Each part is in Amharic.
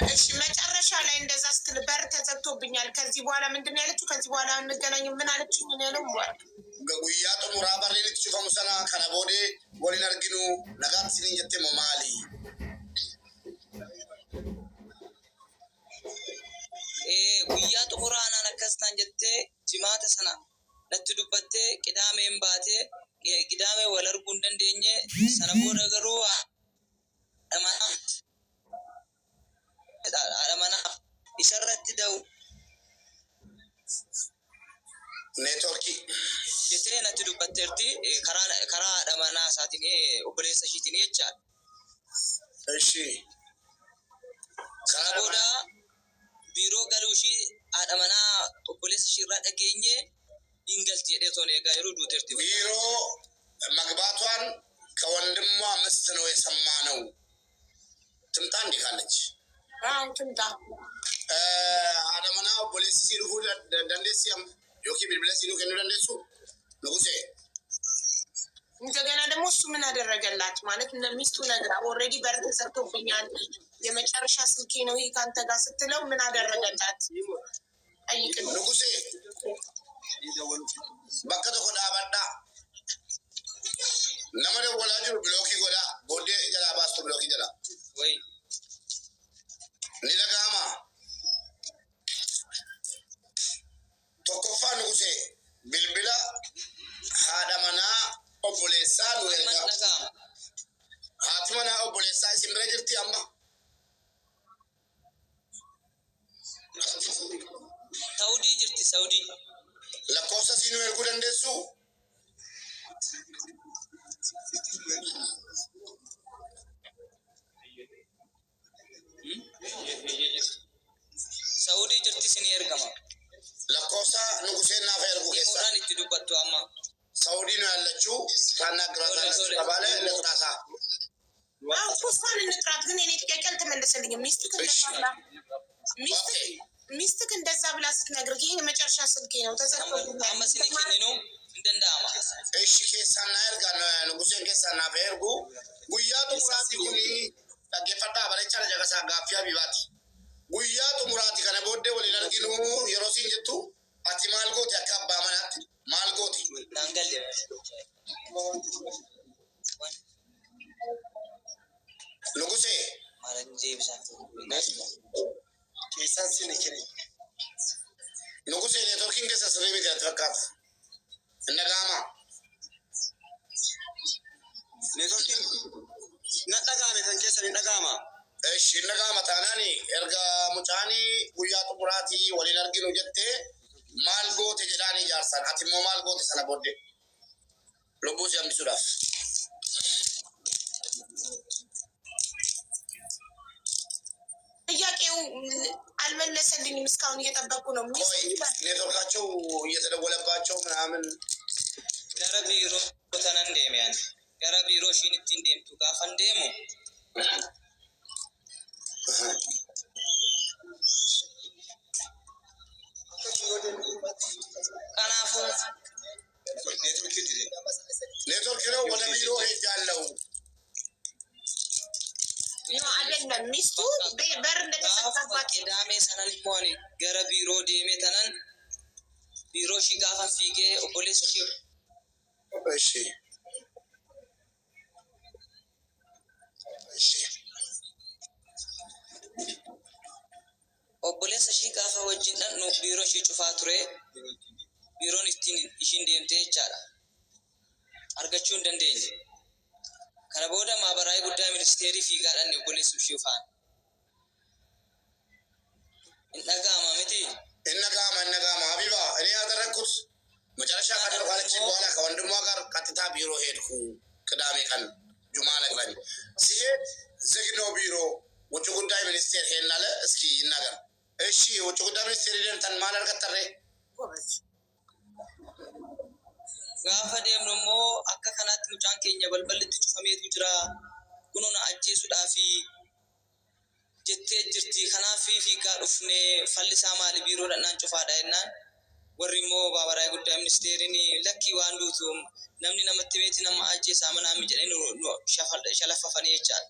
እሺ መጨረሻ ላይ እንደዛ ስትል በር ተዘግቶብኛል ከዚህ በኋላ ምንድነው ያለችው? ከዚህ በኋላ እንገናኝ ምን አለችኝ? እኔ ያለው ጉያ ጥሙራ በሬት ጩፈሙ ሰና ከነቦዴ ወሊን አርጊኑ ነጋት ሲኒን ጀቴ ሞማሊ ጉያ ጥሙራ አናን አከስታን ጀቴ ጅማተ ሰና ነቱ ዱበቴ ቅዳሜን ባቴ ቅዳሜ ወለርጉ እንደንደኘ ሰነቦ ነገሩ አለማና ይሰረት ደው ኔትወርክ ጀቴ ነቱ ዱበቴርቲ ከራ አለማና ሳቲኔ ኦፕሬስ ሽቲኔ ይቻል እሺ ሰነቦዳ ቢሮ ገሉሺ አለማና ኦፕሬስ ሽራ ደገኘ ኢንገልት የደቶኔ ጋይሩ ዱተርቲ ቢሮ መግባቷን ከወንድሟ ምስት ነው የሰማነው። ትምጣ እንዴ ካለች ትምጣ አለማና ፖሊስ ሲልሁ ደንደሲያም ዮኪ ቢልብለስ ሲሉ ከነ ደንደሱ ንጉሴ እንደገና ደግሞ እሱ ምን አደረገላት ማለት ሚስቱ ነግራ ኦሬዲ በር ተዘግቶብኛል የመጨረሻ ስልኬ ነው ይሄ ካንተ ጋር ስትለው ምን አደረገላት? አይቅ ንጉሴ በከተ ኮዳ ባዳ ነመደ ወላጁ ብሎኪ ጎዳ ቦዴ ጀላ ባስቶ ብሎኪ ጀላ ወይ ኒለጋማ ቶኮፋ ንጉሴ ቢልቢላ ሃዳማና ኦቦሌሳ ኑረጋ ሃትማና ኦቦሌሳ ሲምረ ጅርቲ አማ ሳውዲ ጅርቲ ሳውዲ ለኮሳ ሲኑ ኤርጉ ደንደሱ ሳውዲ ጅርቲ ሲኒ ኤርጋማ ለኮሳ ንጉሴና ፈርጉ ጌሳ ሞራን ይትዱበቱ አማ ሳውዲ ነው ያለችው ታናግራታለች ተባለ ለጥራታ ፖስታን እንጥራት ግን እኔ ጥያቄ አልተመለሰልኝም። ሚስትክ እንደዛ ብላ ስትነግር ይሄ የመጨረሻ ስልኬ ነው ተዘግቶብኛል አማስኒ ከኔ ነው እንደንዳማ እሺ ኬሳና ያርጋ ንጉሴን ኬሳና ፈርጉ ጉያቱ ሙራቲ ኩኒ ተገፈታ ባለቻ ለጀገሳ ጋፊያ ቢባት ጉያቱ ሙራቲ ከነ ቦዴ ወሊ ነርጊኑ የሮሲን ጀቱ አቲ ማልጎት ያካባ ማናት ማልጎት ናንገል ንጉሴ ማረንጂ ብሳት ኬሳን ሲነከሪ ንጉሴ ኔትወርኪንግ ከሰስሬ ቤት ያተካፍ እነጋማ ኔትወርኪንግ ነጠጋሜ ተንከሰን ነጠጋማ እሺ እነጋማ ታናኒ ኤርጋ ሙጫኒ ጉያ ጥቁራቲ ወሊ ነርጊኑ ጀቴ ማልጎት ጀዳኒ ጃርሳን አቲሞ ማልጎት ሰና ቦዴ ሎቦስ ያምሱዳፍ ጥያቄው አልመለሰልኝም እስካሁን እየጠበቁ ነው። ኔትወርካቸው እየተደወለባቸው ምናምን ገረቢሮ ተነንደሚያን ገረቢሮ ሽንት እንደምቱ ካፈንደሙ ካናፉ ኔትወርክ ነው ወደ ቢሮ ሄጃለሁ ነው አይደለም ሚስቱ በር እንደተሰጣባት ቅዳሜ ሰነል ሆነ ገረቢሮ ዴሜ ተነን ቢሮ ሽጋፋ ፊጌ ኦፖሊስ ሺ እሺ ኦፖሊስ ሽጋፋ ወጅን ነው ቢሮ ሺ ጩፋ ቱሬ ቢሮን ኢሽን ደምቴ ይቻላ አርገቹን ደንደኝ ከነቦደ ማህበራዊ ጉዳይ ሚኒስቴሪ ፊጋዳን ኦፖሊስ ሹፋን እነጋማ ሀቢባ እኔ ያደረኩት መጨረሻ ቀን ካለች በኋላ ከወንድሟ ጋር ቀጥታ ቢሮ ሄድኩ። ቅዳሜ ቀን ጁማ ነግረኝ ሲሄድ ዝግ ነው ቢሮ። ውጭ ጉዳይ ሚኒስቴር ሄድን አለ። እስኪ ይናገር። እሺ ውጭ ጉዳይ ሚኒስቴር ሄደን ተን ማለት ከተረ ጋፋ ደምሞ አካ ከናት ሙጫን ከኛ በልበልት ጩፈሜቱ ጅራ ኩኑና አጄሱዳፊ ጀቴ ጅርቲ ከናፊ ፊጋ ዱፍኔ ፈልሳ ማል ቢሮ ደናን ጩፋዳ እናን ወሪሞ ባባራይ ጉዳይ ሚኒስቴሪኒ ለኪ ዋንዱቱም namni namatti beeti nama ajjeesaa manaa mijedhanii shalaffafanii jechaan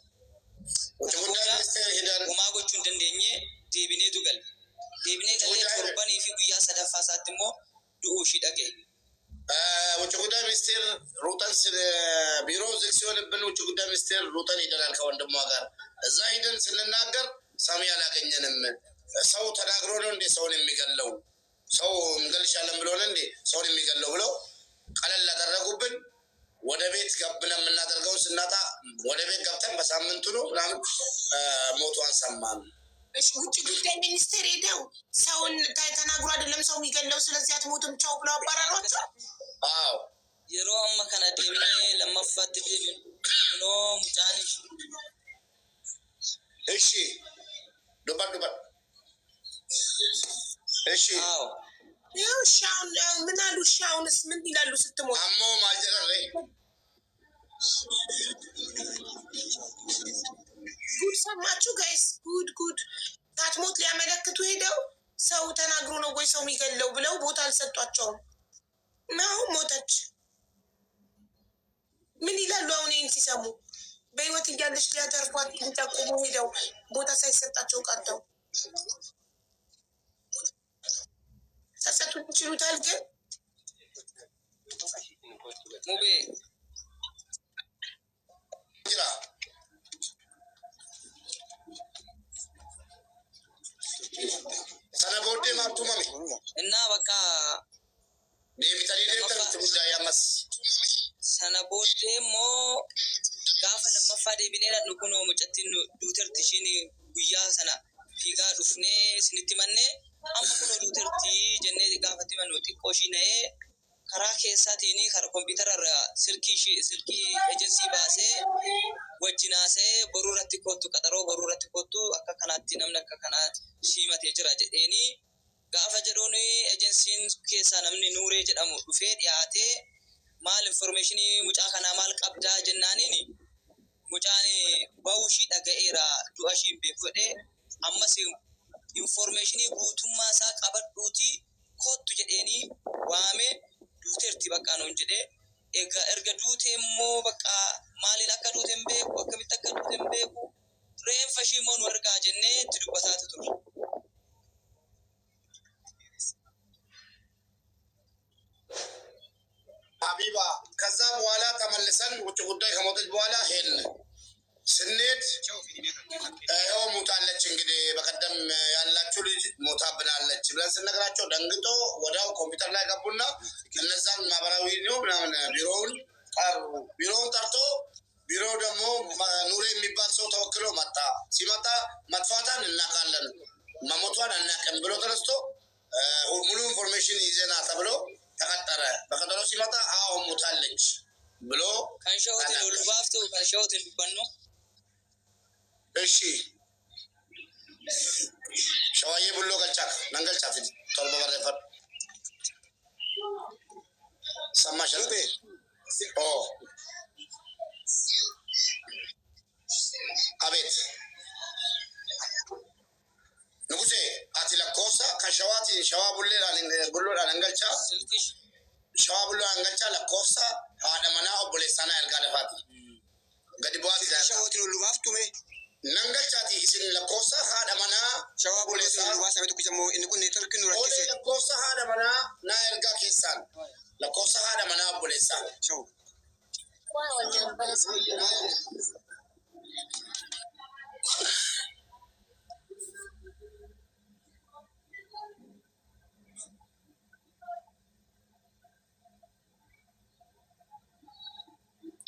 Uma gochuun dandeenye deebineetu galle. Deebinee gallee torbanii fi guyyaa sadaffaa isaatti immoo du'uu ishii dhaga'e. ውጭ ጉዳይ ሚኒስቴር ሩጠን ቢሮ ዝግ ሲሆንብን ውጭ ጉዳይ ሚኒስቴር ሩጠን ሄደናል ከወንድሟ ጋር። እዛ ሄደን ስንናገር ሰሚ አላገኘንም። ሰው ተናግሮ ነው እንዴ ሰውን የሚገለው? ሰው እንገልሻለን ብሎ ነው እንዴ ሰውን የሚገለው ብለው ቀለል ያደረጉብን። ወደ ቤት ገብነ የምናደርገውን ስናጣ ወደ ቤት ገብተን በሳምንቱ ነው ምናምን ሞቷን ሰማን። ውጭ ጉዳይ ሚኒስቴር ሄደው ሰውን ተናግሮ አይደለም ሰው የሚገለው ስለዚህ አትሞቱም ቻው ብለው አባረሯቸው። አዎ የሮ አማ ከና ደምኔ ለማፋት ደም ኖ ሙጫኒ እሺ ዱባ እሺ አዎ ያው ሻውን ምን አሉ? ሻውንስ ምን ይላሉ ስትሞት? አሞ ማጀረሬ ጉድ ሰማችሁ ጋይስ? ጉድ ታትሞት ሊያመለክቱ ሄደው ሰው ተናግሮ ነው ወይ ሰው የሚገለው ብለው ቦታ አልሰጧቸውም። ነው ሞተች። ምን ይላሉ አሁን ይህን ሲሰሙ? በህይወት እያለች ሊያተርፏት ሊጠቁሙ ሄደው ቦታ ሳይሰጣቸው ቀርተው ተሰጡ ይችሉታል። ግን ሙቤ ሰነቦዴ ማቱማሚ እና በቃ ዴቪታሊ ጉዳይ ያመስ ሰነቦዴ ሞ ጋፈ ለመፋ ዴቢኔራ ንኩኖ ሙጨቲን ዱተርቲሽኒ ጉያ ሰና ፊጋ ዱፍኔ ስንቲመኔ አምኩኖ ዱተርቲ ጀኔ ጋፈቲ መኑ ጢቆሺ ነኤ ከራ ኬሳቲኒ ከራ ኮምፒውተር ስልኪ ኤጀንሲ ባሴ ወጅናሴ በሩረቲ ኮቱ ቀጠሮ በሩረቲ ኮቱ አካ ከናቲ ነምነ አካ ከና ሺመቴ ጅራ ጀዴኒ ጋፈ ጀዶኒ ኤጀንሲን ኬሳ ነምኒ ኑሬ ጀዳሙ ዱፌ ዲያቴ ማል ኢንፎርሜሽን ሙጫ ከና ማል ቀብዳ ጀናኒኒ ሙጫኒ ባውሺ ደገኤራ ዱአሺ ቤፎዴ አመሲ ኢንፎርሜሽን ጉቱማ ሳ ቀበዱቲ ኮቱ ጀዴኒ ዋሜ ዱተርቲ በቃ ነው እንጂ ኤርገ ዱቴሞ በቃ ማሊን አካ ዱቴም ቤኩ አከሚት አካ ዱቴም ቤኩ ሬን ፈሺሞን ወርጋ ጀኔ ትዱበታት ቱር ሀቢባ ከዛ በኋላ ተመልሰን ውጭ ጉዳይ ከሞተች በኋላ ሄድን። ስንሄድ ይኸው ሞታለች እንግዲህ በቀደም ያላችሁ ልጅ ሞታብናለች ብለን ስነግራቸው ደንግጦ ወዲያው ኮምፒውተር ላይ ገቡና እነዛን ማህበራዊ ነው ምናምን ቢሮውን ጠርቶ ቢሮ ደግሞ ኑሬ የሚባል ሰው ተወክሎ መጣ። ሲመጣ መጥፋቷን እናውቃለን መሞቷን አናውቅም ብሎ ተነስቶ ሙሉ ኢንፎርሜሽን ይዘና ተብሎ ተቀጠረ። በቀጠሮ ሲመጣ አዎ ሞታለች ብሎ ከንሸውት ሉባፍቱ ከንሸውት ሉባኖ እሺ ሸዋዬ ብሎ ገልጫክ ነንገልጫ ፊት ቶልበ በረፈር ሰማሽ ኦ አቤት ንጉሴ አቲ ለኮሳ ከሸዋቲ ሸዋ ቡሌ ነንገልጫ ሸዋ ቡሌ ነንገልጫ ለኮሳ አደመና ኦቦሌሳና ያርጋ ደፋቲ ገዲቧት ሸዋቲ ሉባፍቱሜ Nangalchaati isin lakkoofsa haadha manaa shawaa boleessa lubaasa meetu kujamoo inni kun neetworkii nu rakkise. Lakkoofsa haadha manaa naa ergaa keessaan lakkoofsa haadha manaa obboleessaa.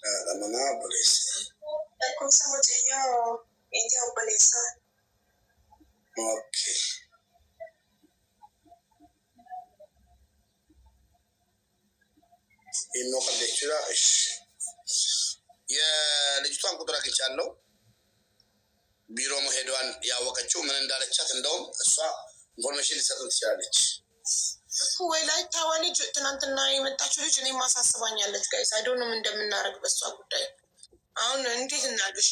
Haadha manaa obboleessa. Lakkoofsa mucayyoo India obboleessa. Okay. Immo ቀደችራ እሺ የልጅቷን ቁጥር አግኝቻለሁ። ቢሮ መሄዷን ያወቀችው ምን እንዳለቻት እንደውም እሷ ኢንፎርሜሽን ልትሰጥን ትችላለች እኮ። ወላይታ ልጅ ትናንትና የመጣችው ልጅ እኔ ማሳስባኛለች። ጋይስ አይ ዶንት ኖ እንደምናደርግ በሷ ጉዳይ አሁን እንዴት እናድርሽ?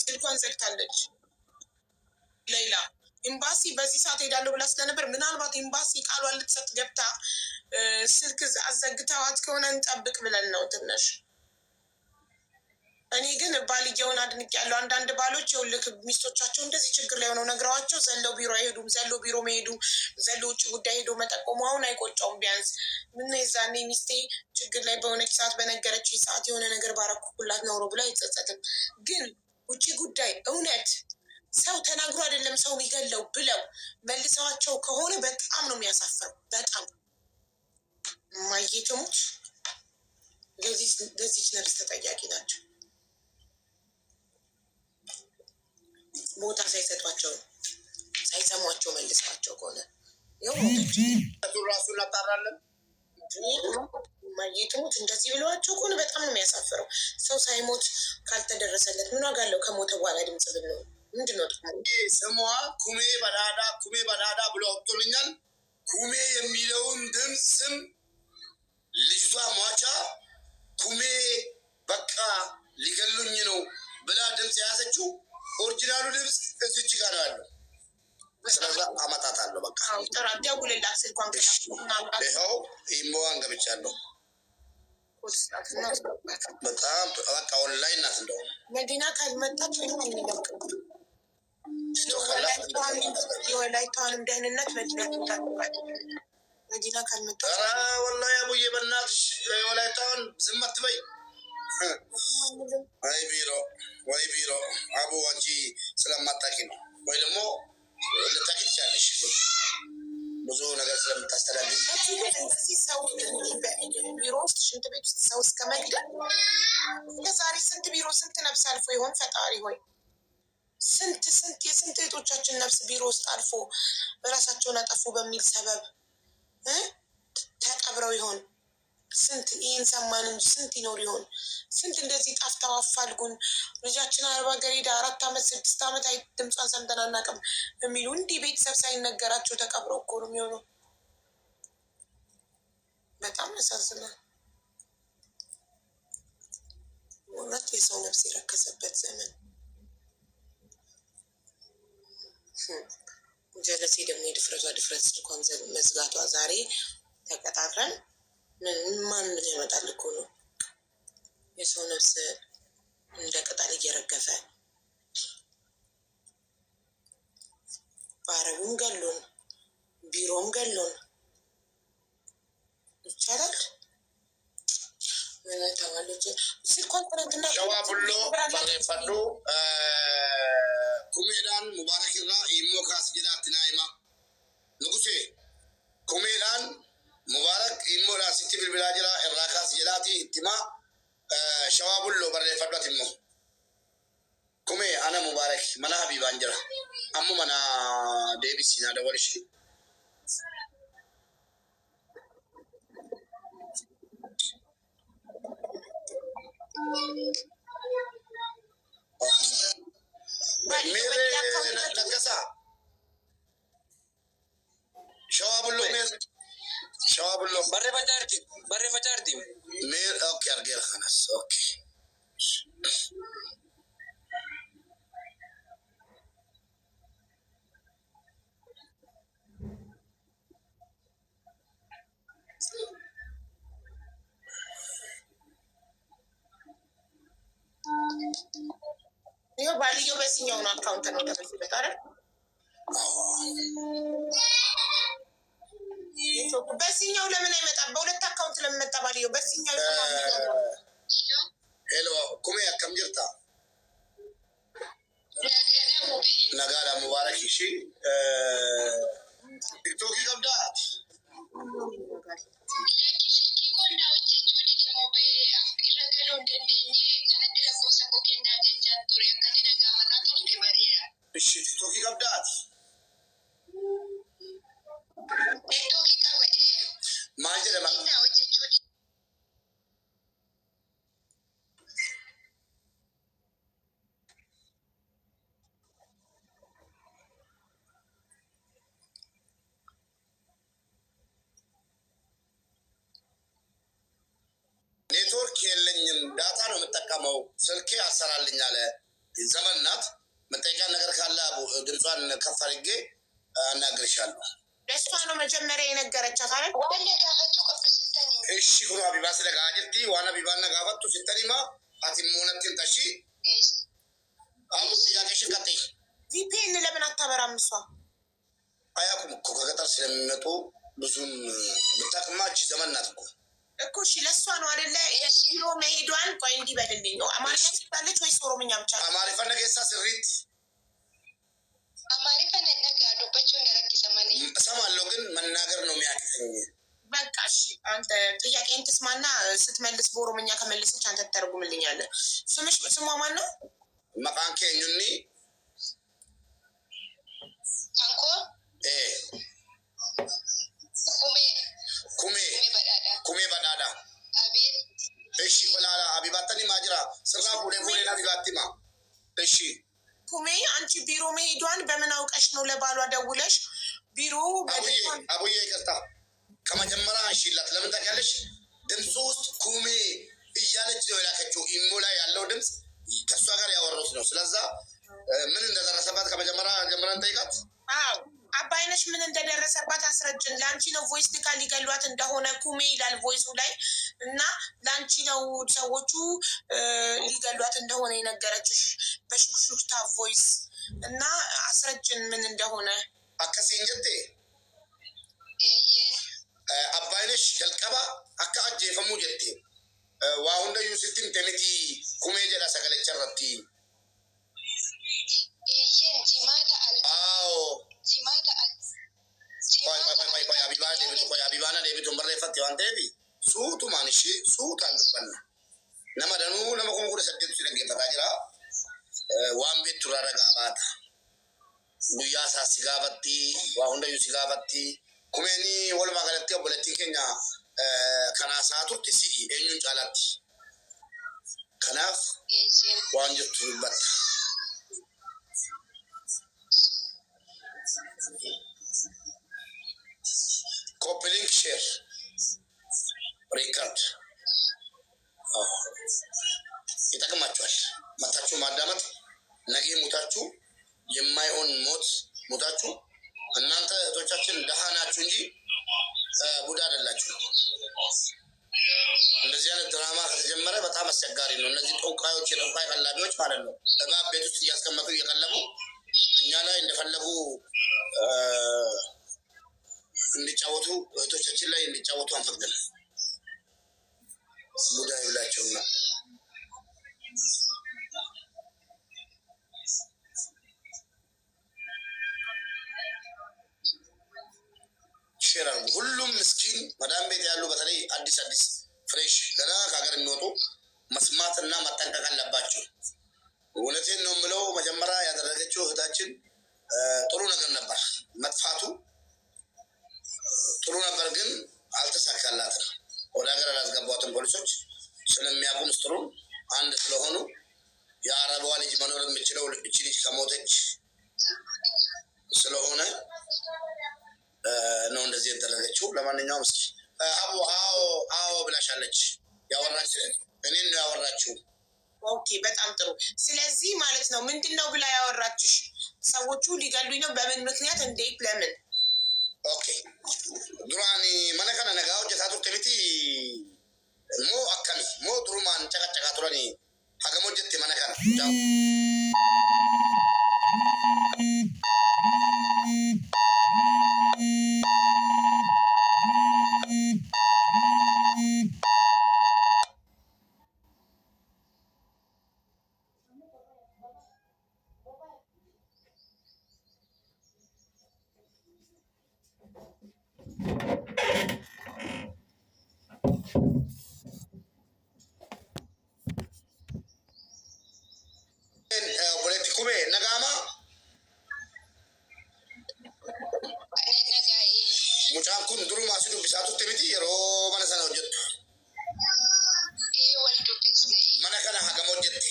ስልኳን ዘግታለች። ሌላ ኤምባሲ በዚህ ሰዓት ሄዳለሁ ብላ ስለነበር ምናልባት ኤምባሲ ቃሏን ልትሰጥ ገብታ ስልክ አዘግተዋት ከሆነ እንጠብቅ ብለን ነው ትንሽ እኔ ግን ባልየውን አድንቅ ያለው አንዳንድ ባሎች ይኸውልህ ሚስቶቻቸው እንደዚህ ችግር ላይ ሆነው ነግረዋቸው ዘለው ቢሮ አይሄዱም። ዘለው ቢሮ መሄዱ ዘለው ውጭ ጉዳይ ሄዶ መጠቆሙ አሁን አይቆጨውም። ቢያንስ ምን የዛኔ ሚስቴ ችግር ላይ በሆነች ሰዓት በነገረች ሰዓት የሆነ ነገር ባረኩላት ኖሮ ብሎ አይጸጸትም። ግን ውጭ ጉዳይ እውነት ሰው ተናግሮ አይደለም ሰው የሚገለው ብለው መልሰዋቸው ከሆነ በጣም ነው የሚያሳፍረው። በጣም ማየትሞች ለዚህ ነፍስ ተጠያቂ ናቸው። ቦታ ሳይሰጧቸው ሳይሰሟቸው መልሰዋቸው ከሆነ ራሱ እናጣራለን። ማየትሞት እንደዚህ ብለዋቸው ከሆነ በጣም ነው የሚያሳፍረው። ሰው ሳይሞት ካልተደረሰለት ምን ዋጋ አለው? ከሞተ በኋላ ድምፅ ብለው ምንድነው ጥቅሙ? ስሟ ኩሜ በዳዳ ብሎ ወጥቶልኛል። ኩሜ የሚለውን ድምፅ ስም ልጅቷ ሟቻ ኩሜ በቃ ሊገሉኝ ነው ብላ ድምፅ የያዘችው ኦሪጂናሉ ድምፅ እዚች ጋር ነው ያለው። ስለዛ አመጣታለሁ። በቃ ጥራት ደውልላት ስልኳን ይኸው ኢሞዋን ገብቻለሁ። በጣም በቃ ኦንላይን ናት። እንደውም መዲና ካልመጣች የወላይታዋንም ደህንነት መዲና ካልመጣች ወላሂ አቡዬ በእናትሽ የወላይታውን ዝም አትበይ። ወይ ቢሮ አቡ አንቺ ስለማታውቂ ነው፣ ወይ ደግሞ ልታውቂ ትችያለሽ ብዙ ነገር ስለምታስተላልፍ። ሰው ቢሮ ውስጥ ሽንት ቤት ውስጥ ሰው እስከ መግደል ለዛሬ ስንት ቢሮ ስንት ነፍስ አልፎ ይሆን? ፈጣሪ ሆይ ስንት የስንት እህቶቻችን ነፍስ ቢሮ ውስጥ አልፎ ራሳቸውን አጠፉ በሚል ሰበብ ተቀብረው ይሆን? ስንት ይህን ሰማን እንጂ ስንት ይኖር ይሆን? ስንት እንደዚህ ጠፍተው አፋልጉን ልጃችን አረብ ሀገር ሄዳ 4 ዓመት 6 ዓመት አይ ድምጿን ሰምተን አናውቅም የሚሉ እንዲህ ቤተሰብ ሳይነገራቸው ተቀብረው እኮ ነው የሚሆነው። በጣም ያሳዝናል። እውነት የሰው ነፍስ የረከሰበት ዘመን። ጀለሴ ደግሞ የድፍረት ስልኳን መዝጋቷ ዛሬ ተቀጣጥረን ማንን ያመጣል እኮ ነው። የሰው ነፍስ እንደ ቅጠል እየረገፈ በአረቡም ገሎን ቢሮም ገሎን ይቻላል። ተዋለች ስልኳን ትናንትና ሸዋ ቡሎ ባሬፈዱ ኩሜዳን ሙባረክራ ኢሞ ካስ ጅዳት ናይማ ንጉሴ ኩሜዳን ሙባረክ ኢሞ ላሲቲ ብልብላ ጅራ ኢራ ካስ ጅዳቲ ኢትማ ሸዋ ቡሎ ባሬፈዷት ኢሞ ኩሜ አነ ሙባረክ መና ሀቢባን ጅራ አሙ መና ዴቢሲና ደወልሽ Nagasa Shawabullo Barre Fajarti Mir okay Argel Khanas okay ይኸው ባልየው በዚህኛው ነው አካውንት ነው ተበልበት አይደል? በዚህኛው ለምን አይመጣም? በሁለት አካውንት ለምን መጣ ባልየው? በዚህኛው ሄሎ ኩሜ አከም ጅርታ ነጋዳ ሙባረክ እሺ ቲክቶክ ይገብዳት እሺ ቲክቶክ ይገብዳት ማጀ ለማ ኔትወርክ የለኝም ዳታ ነው የምጠቀመው ስልኬ አሰራልኝ አለ። ዘመን ናት። መጠየቂያ ነገር ካለ ድምጿን ከፍ አድርጌ አናግርሻለሁ። ለእሷ ነው መጀመሪያ የነገረቻት አይደል? እሺ ኩኑ ሀቢባ ስለጋ ጅርቲ ዋና ቢባና ጋፈቱ ሲተኒማ አቲሞነትን ታሺ አሁን ጥያቄሽ ቀጥይ። ቪፒኤን ለምን አታበራም እሷ? አያውቁም እኮ ከገጠር ስለሚመጡ ብዙም ብታቅማች ዘመን ናት እኮ እሺ ለእሷ ነው አይደለ? ቢሮ መሄዷን ቆይ እንዲበልልኝ ነው። አማርኛ ትችላለች ወይስ ኦሮምኛ ብቻ? አማሪፈ ነገሳ ስሪት አማሪፈ ነጋ ዱበቹን ነረክሰማኒ እሰማለሁ ግን መናገር ነው የሚያቅተኝ። በቃ እሺ አንተ ጥያቄን ትስማና ስትመልስ በኦሮምኛ ከመለሰች አንተ ትተረጉምልኛለህ። ስሟ ማን ነው? መቃን ኬኙኒ አንኮ ኩሜ በዳዳ አቤት እሺ በላላ አቢባተኒ ማጅራ ስራ ቡሌ ቡሌና ቢባቲማ እሺ ኩሜ አንቺ ቢሮ መሄዷን በምን አውቀሽ ነው ለባሏ ደውለሽ ቢሮ አቡዬ ይቅርታ ከመጀመሪያ አንሺላት ለምን ታውቂያለሽ? ድምፁ ውስጥ ኩሜ እያለች ነው የላከችው። ኢሞ ላይ ያለው ድምፅ ከእሷ ጋር ያወሩት ነው። ስለዛ ምን እንደደረሰባት ከመጀመሪያ ጀምረን ጠይቃት። አዎ አባይነሽ ምን እንደደረሰባት አስረጅን። ለአንቺ ነው ቮይስ ልካ ሊገሏት እንደሆነ ኩሜ ይላል ቮይሱ ላይ እና ለአንቺ ነው ሰዎቹ ሊገሏት እንደሆነ የነገረችሽ በሹክሹክታ ቮይስ እና አስረጅን ምን እንደሆነ። አከሲን ጀቴ አባይነሽ ጀልቀባ አካ አጀፈሙ ጀቴ ዋሁንደ ዩሲቲን ቴሚቲ ኩሜ ጀዳ ሰገለቸረቲ ጂማታ አል አዎ ጂማታ አል ቆይ አቢባና ዴቢቱን በሬፈት ዋን ዴቢ ሱቱ ማንሺ ሱት አንዱበና ነመደኑ ነመኮንኩደ ሰደቱ ሲደገፈታ ጅራ ዋን ቤት ቱራረጋ ባታ ጉያ ሳሲጋበቲ ዋሁንደ ዩሲጋበቲ ኩሜኒ ወልማ ገለቴ ኦቦለቲ ኬኛ ከናሳቱት ሲዲ ኤኙን ጫላት ከናፍ ዋን ጅቱ ዱበታ ኮፕሊንግ ሼር ሪካርድ ይጠቅማችኋል። መታችሁ ማዳመጥ ነገ ሞታችሁ የማይሆን ሞት ሞታችሁ እናንተ እህቶቻችን ደሃ ናችሁ እንጂ ቡዳ አይደላችሁ። እንደዚህ አይነት ድራማ ከተጀመረ በጣም አስቸጋሪ ነው። እነዚህ ጠንቋዮች የጠንቋይ ቀላቢዎች ማለት ነው እባብ ቤት ውስጥ እያስቀመጡ እየቀለቡ እኛ ላይ እንደፈለጉ እንዲጫወቱ እህቶቻችን ላይ እንዲጫወቱ አንፈቅድም። ቡዳ ይብላቸውና ሼር ሁሉም ምስኪን መዳም ቤት ያሉ በተለይ አዲስ ፍሬሽ ገና ከሀገር የሚወጡ መስማትና መጠንቀቅ አለባቸው። እውነቴን ነው የምለው። መጀመሪያ ያደረገችው እህታችን ጥሩ ነገር ነበር። መጥፋቱ ጥሩ ነበር፣ ግን አልተሳካላትም። ወደ ሀገር አላስገቧትም ፖሊሶች ስለሚያውቁ ምስጢሩን አንድ ስለሆኑ የአረቧ ልጅ መኖር የምችለው እቺ ልጅ ከሞተች ስለሆነ ነው እንደዚህ ያደረገችው። ለማንኛውም እስኪ አቡ አዎ ብላሻለች። ያወራች እኔን ነው ያወራችው። ኦኬ በጣም ጥሩ። ስለዚህ ማለት ነው ምንድን ነው ብላ ያወራችሽ? ሰዎቹ ሊገሉኝ ነው። በምን ምክንያት? እንዴት? ለምን? ኦኬ ዱራኒ መነከነ ነጋ ሆጀታ ቱርቴ ሚቲ ሞ አካሚ ሞ ዱሩማን ጨቀጨቃ ቱረኒ ሀገሞ ጀቴ መነከነ mucaan kun durumaa si dubbisaa turte miti yeroo mana sana hojjettu. Wal dubbisne. Mana kana hagam hojjette?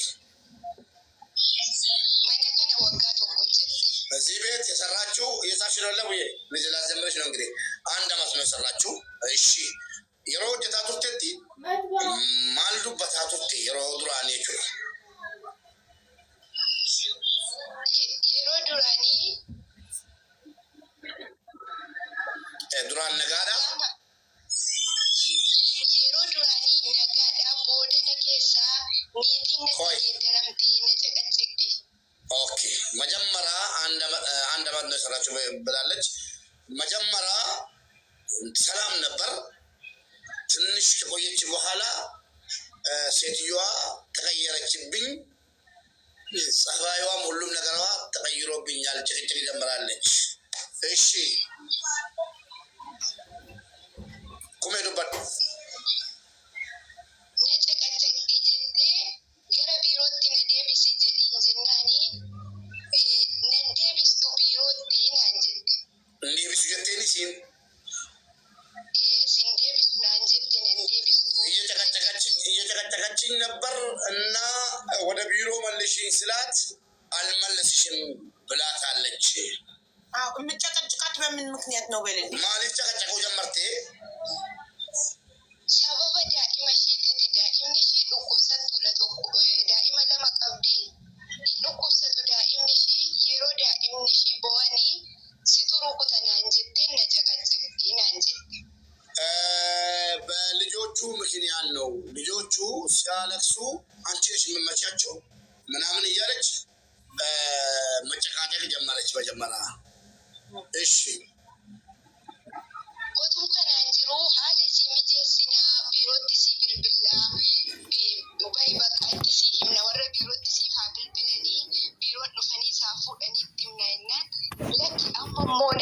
Mana kana waggaa tokko hojjette. እዚህ ቤት የሰራችው የጻፍሽ ነው ወይ? ልጅ ላዘምርሽ ነው እንግዲህ አንድ አመት ነው የሰራችው። እሺ yeroo hojjetaa turtetti maal dubbataa turte yeroo duraan jechuudha? Yeroo duraanii duraan nagaadha. Yeroo duraanii nagaadha. Boodana keessaa niitii ልማት ነው የሰራችው ብላለች። መጀመሪያ ሰላም ነበር። ትንሽ ከቆየች በኋላ ሴትዮዋ ተቀየረችብኝ። ጸባይዋም ሁሉም ነገሯ ተቀይሮብኛል። ጭቅጭቅ ጀምራለች። እሺ ቁሜዱበት እንዲህ ቢሱ ጀቴኒ ሲን እየጨቀጨቀችኝ ነበር እና ወደ ቢሮ መልሽኝ ስላት አልመለስሽም ብላታለች። የምጨቀጭቃት በምን ምክንያት ነው? በልን ማለት ጨቀጨቀው ጀመርቴ ሰበበ ዳኢመ ሺቲቲ ዳኢምኒ ሺ ዱኩብሰቱ ዳኢመ ለመ ቀብዲ ዱኩብሰቱ ዳኢምኒ ሺ የሮ ዳኢምኒ ሺ በወኒ ሲቱሩ ኩተናን ጀቴ ነጨቀጭቅቲ ናን ጀቴ በልጆቹ ምክንያት ነው። ልጆቹ ሲያለቅሱ አንቺ ነሽ የምመቻቸው ምናምን እያለች መጨቃጨቅ ጀመረች መጀመሪያ። እሺ ቆቱም ከናን ጅሩ ሀለ ሲሚጀሲና ቢሮቲ ሲ ብልብላ ባይ በቃ እቲ ሲ ሂምና ወረ ቢሮቲ ሲ ሀ ብልብለኒ ቢሮ ዱፈኒ ሳፉ ደኒ ትምናይና ለኪ አመሞነ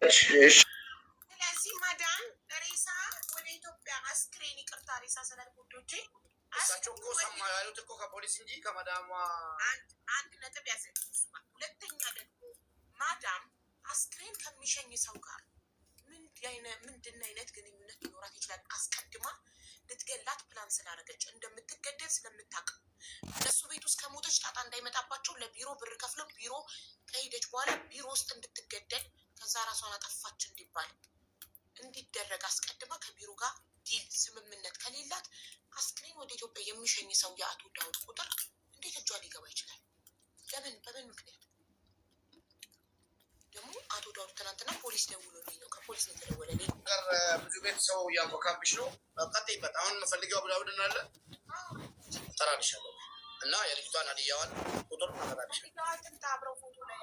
ስለዚህ ማዳም ሬሳ ወደ ኢትዮጵያ አስክሬን ይቅርታ ሬሳ ስላልኩዶቼ እሳቸው እኮ ሰማ ያሉት እኮ ከፖሊስ እንጂ ከመዳሟ አንድ ነጥብ ያዘች። ሁለተኛ ደግሞ ማዳም አስክሬን ከሚሸኝ ሰው ጋር ምንድን አይነት ግንኙነት ሊኖራት ይችላል? አስቀድማ ልትገላት ፕላን ስላደረገች እንደምትገደል ስለምታውቅ እነሱ ቤት ውስጥ ከሞተች ጣጣ እንዳይመጣባቸው ለቢሮ ብር ከፍለው ቢሮ ከሄደች በኋላ ቢሮ ውስጥ እንድትገደል ከዛ ራሷን አጠፋች እንዲባል እንዲደረግ አስቀድማ ከቢሮ ጋር ዲል ስምምነት ከሌላት አስክሬን ወደ ኢትዮጵያ የሚሸኝ ሰው የአቶ ዳውድ ቁጥር እንዴት እጇ ሊገባ ይችላል? ለምን? በምን ምክንያት? ደግሞ አቶ ዳውድ ትናንትና ፖሊስ ደውሎልኝ ነው፣ ከፖሊስ ነው የተደወለልኝ። ብዙ ቤት ሰው እያንኮካብሽ ነው። ቀጥይበት። አሁን የምፈልገው ብላውድ እናለ ጠራልሻለሁ እና የልጅቷን ሀዲያዋን ቁጥር አመጣልሻለሁ። አብረው ፎቶ ላይ